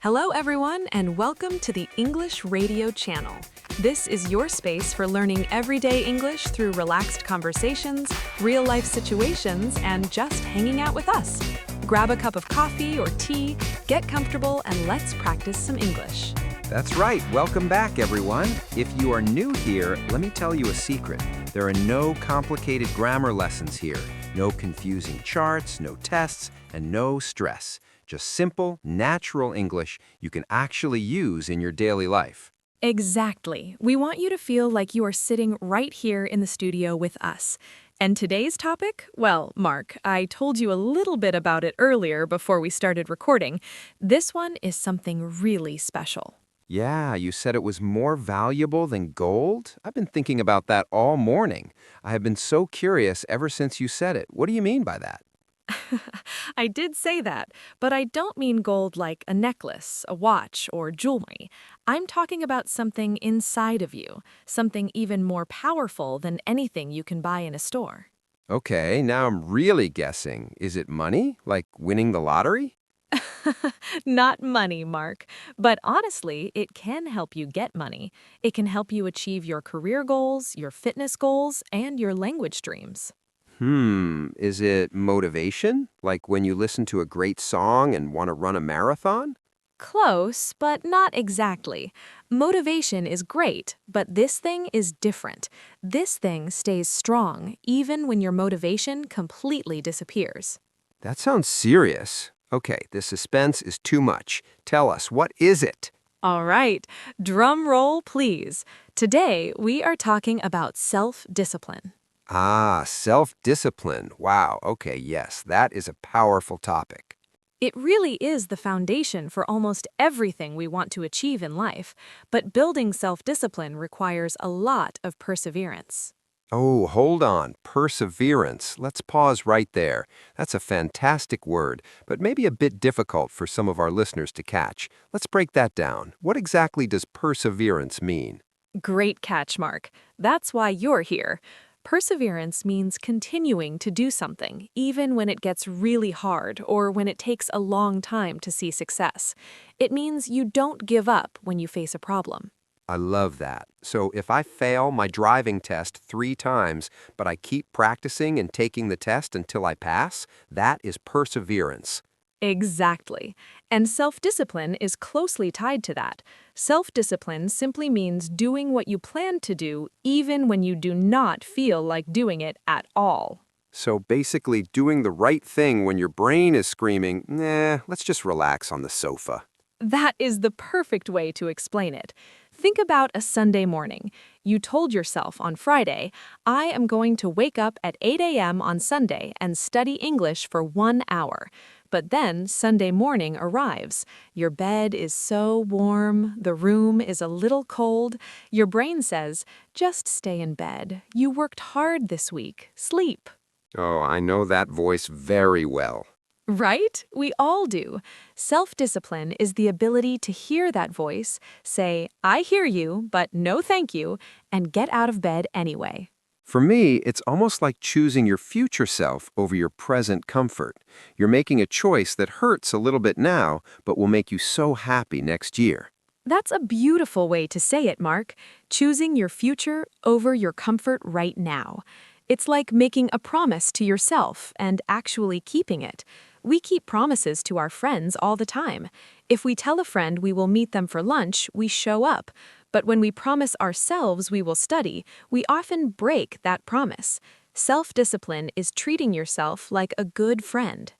Hello, everyone, and welcome to the English Radio Channel. This is your space for learning everyday English through relaxed conversations, real-life situations, and just hanging out with us. Grab a cup of coffee or tea, get comfortable, and let's practice some English. That's right. Welcome back, everyone. If you are new here, let me tell you a secret. There are no complicated grammar lessons here, no confusing charts, no tests, and no stress. Just simple, natural English you can actually use in your daily life. Exactly. We want you to feel like you are sitting right here in the studio with us. And today's topic? Well, Mark, I told you a little bit about it earlier before we started recording. This one is something really special. Yeah, you said it was more valuable than gold? I've been thinking about that all morning. I have been so curious ever since you said it. What do you mean by that? I did say that, but I don't mean gold like a necklace, a watch, or jewelry. I'm talking about something inside of you, something even more powerful than anything you can buy in a store. Okay, now I'm really guessing. Is it money? Like winning the lottery? Not money, Mark. But honestly, it can help you get money. It can help you achieve your career goals, your fitness goals, and your language dreams. Is it motivation? Like when you listen to a great song and want to run a marathon? Close, but not exactly. Motivation is great, but this thing is different. This thing stays strong, even when your motivation completely disappears. That sounds serious. Okay, the suspense is too much. Tell us, what is it? All right, drum roll, please. Today, we are talking about self-discipline. Ah, self-discipline. Wow, okay, yes, that is a powerful topic. It really is the foundation for almost everything we want to achieve in life, but building self-discipline requires a lot of perseverance. Oh, hold on. Perseverance. Let's pause right there. That's a fantastic word, but maybe a bit difficult for some of our listeners to catch. Let's break that down. What exactly does perseverance mean? Great catch, Mark. That's why you're here. Perseverance means continuing to do something, even when it gets really hard or when it takes a long time to see success. It means you don't give up when you face a problem. I love that. So if I fail my driving test 3 times, but I keep practicing and taking the test until I pass, that is perseverance. Exactly. And self-discipline is closely tied to that. Self-discipline simply means doing what you plan to do even when you do not feel like doing it at all. So basically doing the right thing when your brain is screaming, nah, let's just relax on the sofa. That is the perfect way to explain it. Think about a Sunday morning. You told yourself on Friday, I am going to wake up at 8 a.m. on Sunday and study English for 1 hour. But then Sunday morning arrives. Your bed is so warm, the room is a little cold. Your brain says, just stay in bed. You worked hard this week. Sleep. Oh, I know that voice very well. Right? We all do. Self-discipline is the ability to hear that voice, say, I hear you, but no thank you, and get out of bed anyway. For me, it's almost like choosing your future self over your present comfort. You're making a choice that hurts a little bit now, but will make you so happy next year. That's a beautiful way to say it, Mark. Choosing your future over your comfort right now. It's like making a promise to yourself and actually keeping it. We keep promises to our friends all the time. If we tell a friend we will meet them for lunch, we show up. But when we promise ourselves we will study, we often break that promise. Self-discipline is treating yourself like a good friend.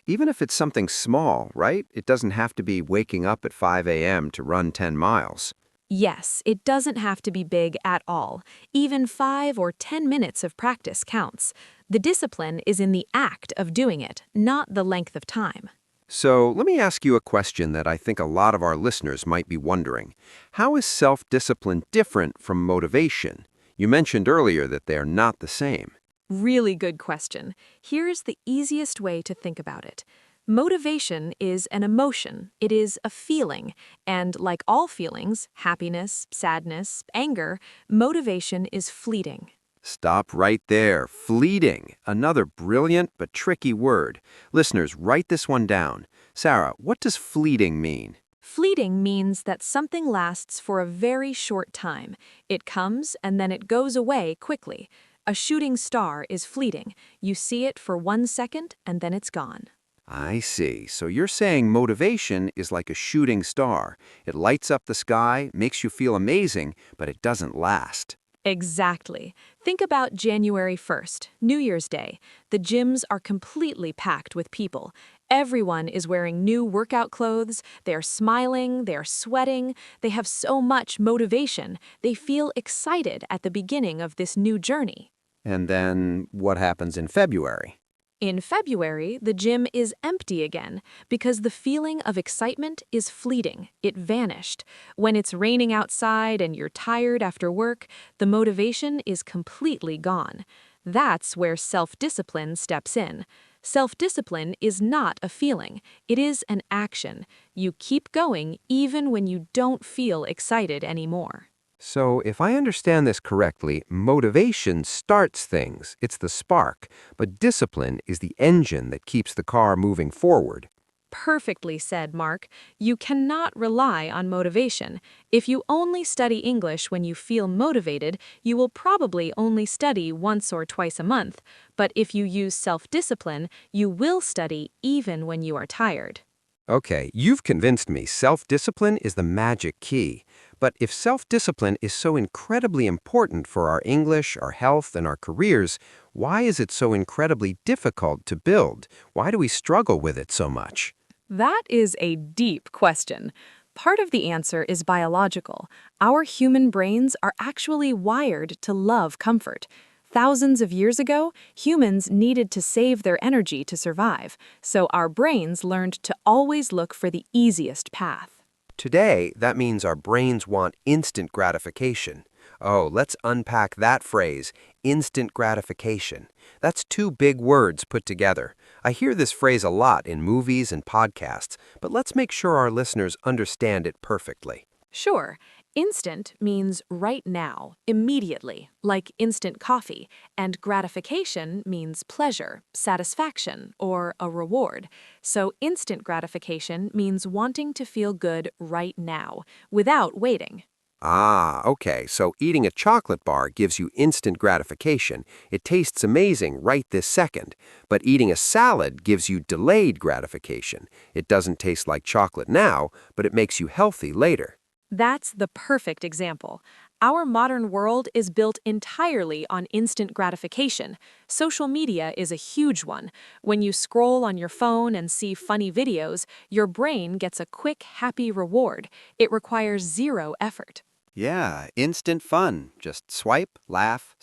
Even if it's something small, right? It doesn't have to be waking up at 5 a.m. to run 10 miles. Yes, it doesn't have to be big at all. Even 5 or 10 minutes of practice counts. The discipline is in the act of doing it, not the length of time. So let me ask you a question that I think a lot of our listeners might be wondering. How is self-discipline different from motivation? You mentioned earlier that they are not the same. Really good question. Here's the easiest way to think about it. Motivation is an emotion. It is a feeling. And like all feelings, happiness, sadness, anger, motivation is fleeting. Stop right there. Fleeting. Another brilliant but tricky word. Listeners, write this one down. Sarah, what does fleeting mean? Fleeting means that something lasts for a very short time. It comes and then it goes away quickly. A shooting star is fleeting. You see it for 1 second and then it's gone. I see. So you're saying motivation is like a shooting star. It lights up the sky, makes you feel amazing, but it doesn't last. Exactly. Think about January 1st, New Year's Day. The gyms are completely packed with people. Everyone is wearing new workout clothes. They're smiling, they're sweating. They have so much motivation. They feel excited at the beginning of this new journey. And then what happens in February? In February, the gym is empty again because the feeling of excitement is fleeting. It vanished. When it's raining outside and you're tired after work, the motivation is completely gone. That's where self-discipline steps in. Self-discipline is not a feeling. It is an action. You keep going even when you don't feel excited anymore. So, if I understand this correctly, motivation starts things. It's the spark. But discipline is the engine that keeps the car moving forward. Perfectly said, Mark. You cannot rely on motivation. If you only study English when you feel motivated, you will probably only study once or twice a month. But if you use self-discipline, you will study even when you are tired. Okay, you've convinced me self-discipline is the magic key. But if self-discipline is so incredibly important for our English, our health, and our careers, why is it so incredibly difficult to build? Why do we struggle with it so much? That is a deep question. Part of the answer is biological. Our human brains are actually wired to love comfort. Thousands of years ago, humans needed to save their energy to survive, so our brains learned to always look for the easiest path. Today, that means our brains want instant gratification. Oh, let's unpack that phrase, instant gratification. That's two big words put together. I hear this phrase a lot in movies and podcasts, but let's make sure our listeners understand it perfectly. Sure, instant means right now, immediately, like instant coffee, and gratification means pleasure, satisfaction, or a reward. So instant gratification means wanting to feel good right now, without waiting. Ah, okay, so eating a chocolate bar gives you instant gratification. It tastes amazing right this second. But eating a salad gives you delayed gratification. It doesn't taste like chocolate now, but it makes you healthy later. That's the perfect example. Our modern world is built entirely on instant gratification. Social media is a huge one. When you scroll on your phone and see funny videos, your brain gets a quick, happy reward. It requires zero effort. Yeah, instant fun. Just swipe, laugh.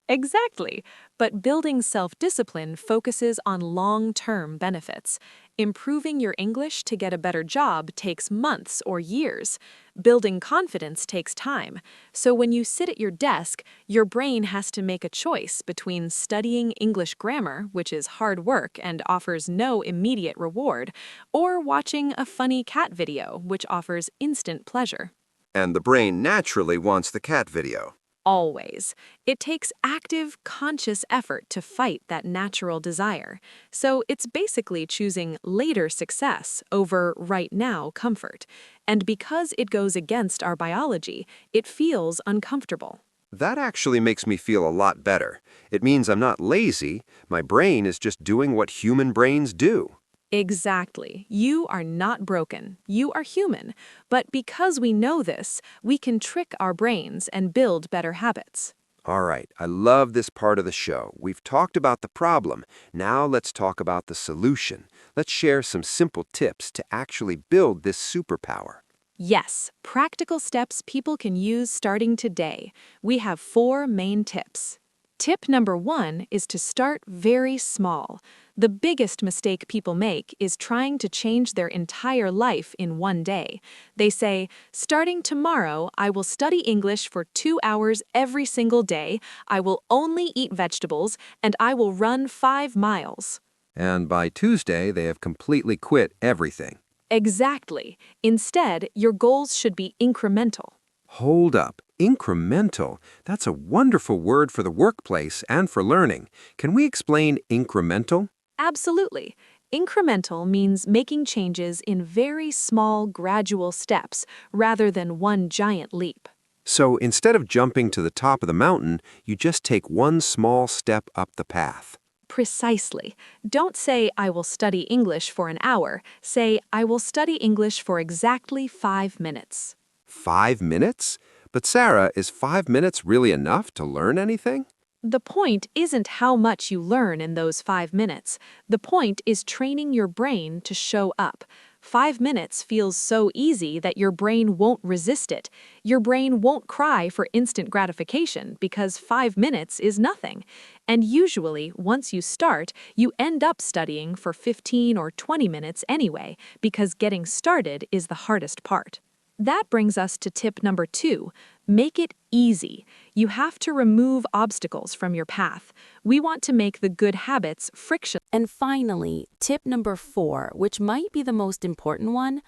Exactly. But building self-discipline focuses on long-term benefits. Improving your English to get a better job takes months or years. Building confidence takes time. So when you sit at your desk, your brain has to make a choice between studying English grammar, which is hard work and offers no immediate reward, or watching a funny cat video, which offers instant pleasure. And the brain naturally wants the cat video. Always. It takes active, conscious effort to fight that natural desire. So it's basically choosing later success over right now comfort. And because it goes against our biology, it feels uncomfortable. That actually makes me feel a lot better. It means I'm not lazy. My brain is just doing what human brains do. Exactly. You are not broken. You are human. But because we know this, we can trick our brains and build better habits. All right, I love this part of the show. We've talked about the problem. Now let's talk about the solution. Let's share some simple tips to actually build this superpower. Yes, practical steps people can use starting today. We have 4 main tips. Tip number 1 is to start very small. The biggest mistake people make is trying to change their entire life in one day. They say, starting tomorrow, I will study English for 2 hours every single day, I will only eat vegetables, and I will run 5 miles. And by Tuesday, they have completely quit everything. Exactly. Instead, your goals should be incremental. Hold up. Incremental. That's a wonderful word for the workplace and for learning. Can we explain incremental? Absolutely. Incremental means making changes in very small, gradual steps rather than one giant leap. So instead of jumping to the top of the mountain, you just take one small step up the path. Precisely. Don't say, I will study English for an hour. Say, I will study English for exactly 5 minutes. 5 minutes? But Sarah, is 5 minutes really enough to learn anything? The point isn't how much you learn in those 5 minutes. The point is training your brain to show up. 5 minutes feels so easy that your brain won't resist it. Your brain won't cry for instant gratification because 5 minutes is nothing. And usually, once you start, you end up studying for 15 or 20 minutes anyway, because getting started is the hardest part. That brings us to tip number 2. Make it easy. You have to remove obstacles from your path. We want to make the good habits frictionless. And finally, tip number 4, which might be the most important one,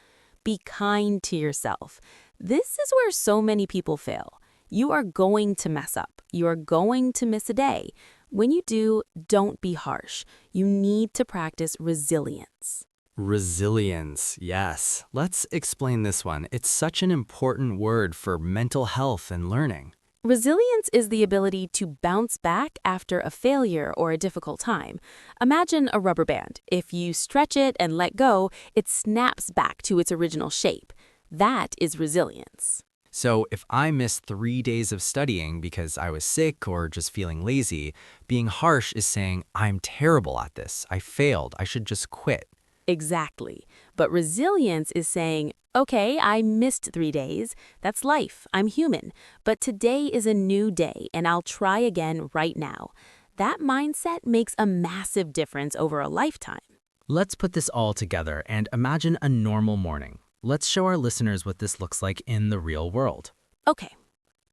be kind to yourself. This is where so many people fail. You are going to mess up. You are going to miss a day. When you do, don't be harsh. You need to practice resilience. Resilience, yes. Let's explain this one. It's such an important word for mental health and learning. Resilience is the ability to bounce back after a failure or a difficult time. Imagine a rubber band. If you stretch it and let go, it snaps back to its original shape. That is resilience. So if I miss 3 days of studying because I was sick or just feeling lazy, being harsh is saying, I'm terrible at this. I failed. I should just quit. Exactly. But resilience is saying, okay, I missed 3 days. That's life. I'm human. But today is a new day, and I'll try again right now. That mindset makes a massive difference over a lifetime. Let's put this all together and imagine a normal morning. Let's show our listeners what this looks like in the real world. Okay,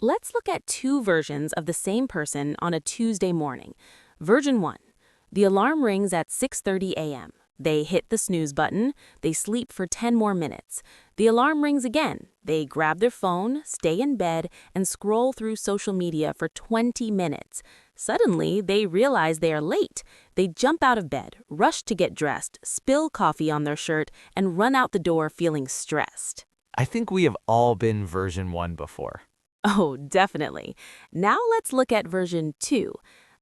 let's look at 2 versions of the same person on a Tuesday morning. Version 1. The alarm rings at 6:30 a.m. They hit the snooze button. They sleep for 10 more minutes. The alarm rings again. They grab their phone, stay in bed, and scroll through social media for 20 minutes. Suddenly, they realize they are late. They jump out of bed, rush to get dressed, spill coffee on their shirt, and run out the door feeling stressed. I think we have all been version 1 before. Oh, definitely. Now let's look at version 2.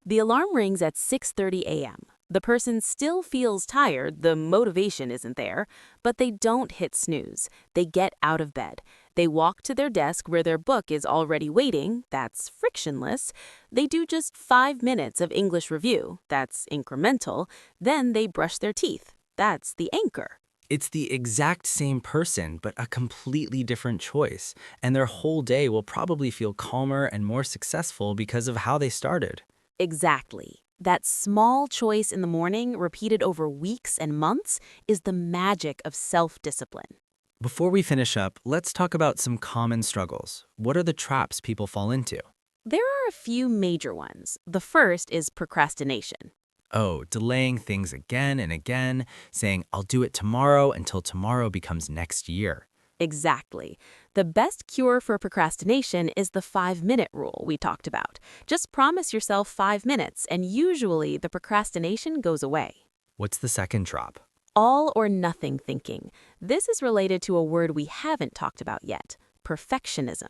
The alarm rings at 6:30 a.m. The person still feels tired, the motivation isn't there, but they don't hit snooze. They get out of bed. They walk to their desk where their book is already waiting, that's frictionless. They do just 5 minutes of English review, that's incremental. Then they brush their teeth, that's the anchor. It's the exact same person, but a completely different choice. And their whole day will probably feel calmer and more successful because of how they started. Exactly. That small choice in the morning, repeated over weeks and months, is the magic of self-discipline. Before we finish up, let's talk about some common struggles. What are the traps people fall into? There are a few major ones. The first is procrastination. Oh, delaying things again and again, saying, I'll do it tomorrow until tomorrow becomes next year. Exactly. The best cure for procrastination is the 5-minute rule we talked about. Just promise yourself 5 minutes, and usually the procrastination goes away. What's the second trap? All or nothing thinking. This is related to a word we haven't talked about yet, perfectionism.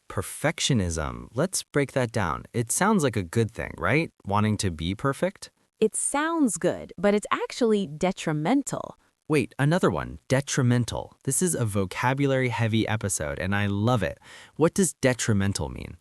Perfectionism. Let's break that down. It sounds like a good thing, right? Wanting to be perfect? It sounds good, but it's actually detrimental. Wait, another one, detrimental. This is a vocabulary-heavy episode, and I love it. What does detrimental mean?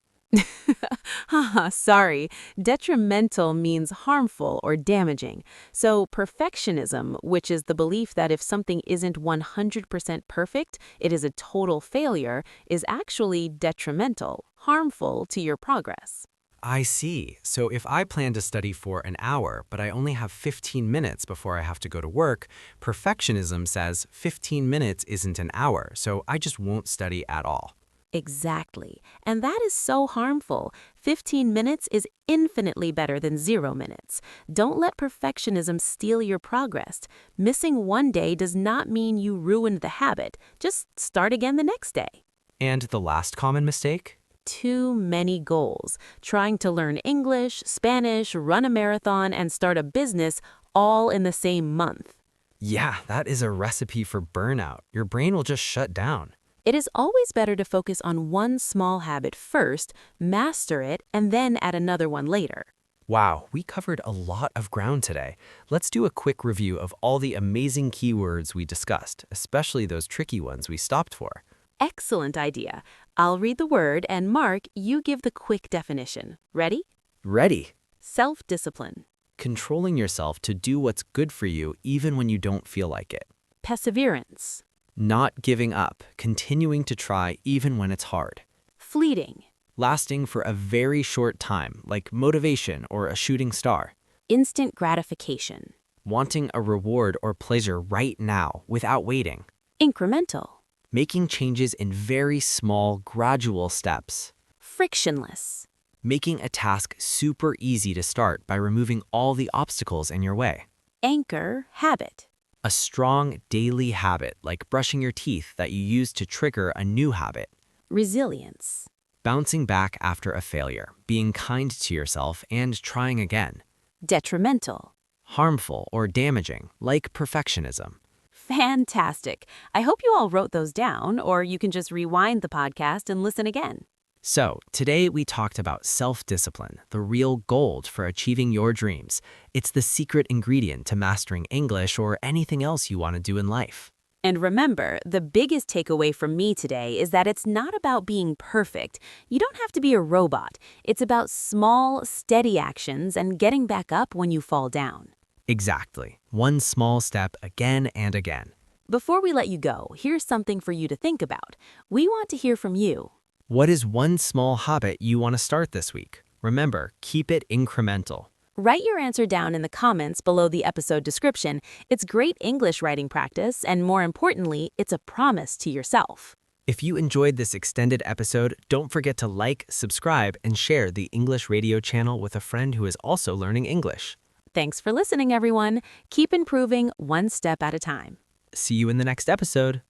Haha, sorry. Detrimental means harmful or damaging. So perfectionism, which is the belief that if something isn't 100% perfect, it is a total failure, is actually detrimental, harmful to your progress. I see. So if I plan to study for an hour, but I only have 15 minutes before I have to go to work, perfectionism says 15 minutes isn't an hour, so I just won't study at all. Exactly. And that is so harmful. 15 minutes is infinitely better than 0 minutes. Don't let perfectionism steal your progress. Missing one day does not mean you ruined the habit. Just start again the next day. And the last common mistake? Too many goals. Trying to learn English, Spanish, run a marathon, and start a business all in the same month. Yeah, that is a recipe for burnout. Your brain will just shut down. It is always better to focus on one small habit first, master it, and then add another one later. Wow, we covered a lot of ground today. Let's do a quick review of all the amazing keywords we discussed, especially those tricky ones we stopped for. Excellent idea. I'll read the word, and Mark, you give the quick definition. Ready? Ready. Self-discipline. Controlling yourself to do what's good for you even when you don't feel like it. Perseverance. Not giving up, continuing to try even when it's hard. Fleeting. Lasting for a very short time, like motivation or a shooting star. Instant gratification. Wanting a reward or pleasure right now without waiting. Incremental. Making changes in very small, gradual steps. Frictionless. Making a task super easy to start by removing all the obstacles in your way. Anchor habit. A strong daily habit like brushing your teeth that you use to trigger a new habit. Resilience. Bouncing back after a failure, being kind to yourself and trying again. Detrimental. Harmful or damaging, like perfectionism. Fantastic. I hope you all wrote those down, or you can just rewind the podcast and listen again. So, today we talked about self-discipline, the real gold for achieving your dreams. It's the secret ingredient to mastering English or anything else you want to do in life. And remember, the biggest takeaway from me today is that it's not about being perfect. You don't have to be a robot. It's about small, steady actions and getting back up when you fall down. Exactly. One small step again and again. Before we let you go, here's something for you to think about. We want to hear from you. What is one small habit you want to start this week? Remember, keep it incremental. Write your answer down in the comments below the episode description. It's great English writing practice, and more importantly, it's a promise to yourself. If you enjoyed this extended episode, don't forget to like, subscribe, and share the English radio channel with a friend who is also learning English. Thanks for listening, everyone. Keep improving one step at a time. See you in the next episode.